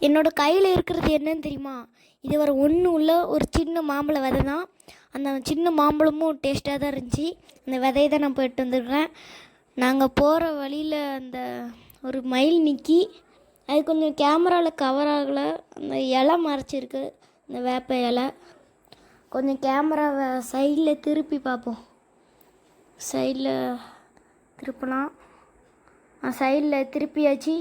என்னோடய கையில் இருக்கிறது என்னன்னு தெரியுமா? இது ஒன்றும் இல்லை, ஒரு சின்ன மாம்பழ விதை தான். அந்த சின்ன மாம்பழமும் டேஸ்ட்டாக தான் இருந்துச்சு. அந்த விதையை தான் நான் போய்ட்டு வந்துருக்கிறேன். நாங்கள் போகிற வழியில் அந்த ஒரு மயில் நிற்கி, அது கொஞ்சம் கேமராவில் கவர் ஆகலை. அந்த இலை மறைச்சிருக்கு, இந்த வேப்ப இலை. கொஞ்சம் கேமராவை சைடில் திருப்பி பார்ப்போம். சைடில் திருப்பலாம். சைடில் திருப்பியாச்சு.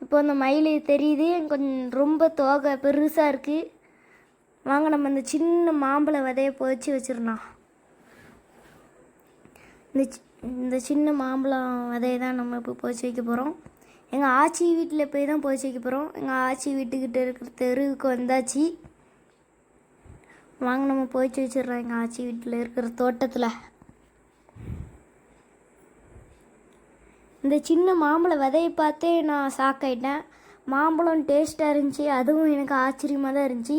இப்போ அந்த மயில் தெரியுது, கொஞ்சம் ரொம்ப தோகை பெருசாக இருக்குது. வாங்க நம்ம இந்த சின்ன மாம்பழ விதையை பொதிச்சு வச்சிடலாம். இந்த சின்ன மாம்பழம் விதையை தான் நம்ம இப்போ பொதிச்சு வைக்க போகிறோம். எங்கள் ஆச்சி வீட்டில் போய் தான் பொதிச்சு வைக்க போகிறோம். எங்கள் ஆச்சி வீட்டுக்கிட்ட இருக்கிற தெருவுக்கு வந்தாச்சு. வாங்க நம்ம பொதிச்சு வச்சிடறோம் எங்கள் ஆச்சி வீட்டில் இருக்கிற தோட்டத்தில். இந்த சின்ன மாம்பழ விதையை பார்த்தே நான் ஷாக்காயிட்டேன். மாம்பழம் டேஸ்ட்டாக இருந்துச்சு, அதுவும் எனக்கு ஆச்சரியமாக தான் இருந்துச்சு.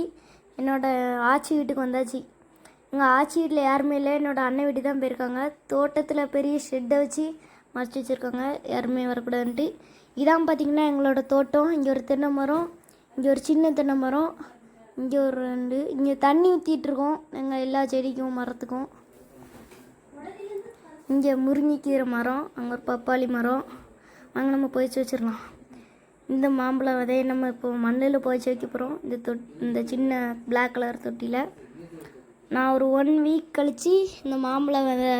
என்னோடய ஆச்சி வீட்டுக்கு வந்தாச்சு. எங்கள் ஆச்சி வீட்டில் யாருமே இல்லை, என்னோடய அண்ணன் வீட்டுக்கு தான் போயிருக்காங்க. தோட்டத்தில் பெரிய ஷெட்டை வச்சு மறைச்சி வச்சுருக்காங்க, யாருமே வரக்கூடாதுன்ட்டு. இதான் பார்த்திங்கன்னா எங்களோட தோட்டம். இங்கே ஒரு தென்னை மரம், இங்கே ஒரு சின்ன தென்னை மரம், இங்கே ஒரு 2. இங்கே தண்ணி ஊற்றிட்டுருக்கோம் எங்கள் எல்லா செடிக்கும் மரத்துக்கும். இங்கே முருங்கைக்கீரை மரம், அங்கே ஒரு பப்பாளி மரம். வாங்க நம்ம பொதிச்சு வச்சிடலாம். இந்த மாம்பழ விதையை நம்ம இப்போ மண்ணில் பொதிச்சு வைக்க போகிறோம். இந்த சின்ன பிளாக் கலர் தொட்டியில். நான் ஒரு 1 வீக் கழித்து இந்த மாம்பழ விதை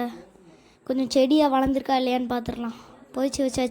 கொஞ்சம் செடியாக வளர்ந்துருக்கா இல்லையான்னு பார்த்துடலாம். பொதிச்சு வச்சாச்சு.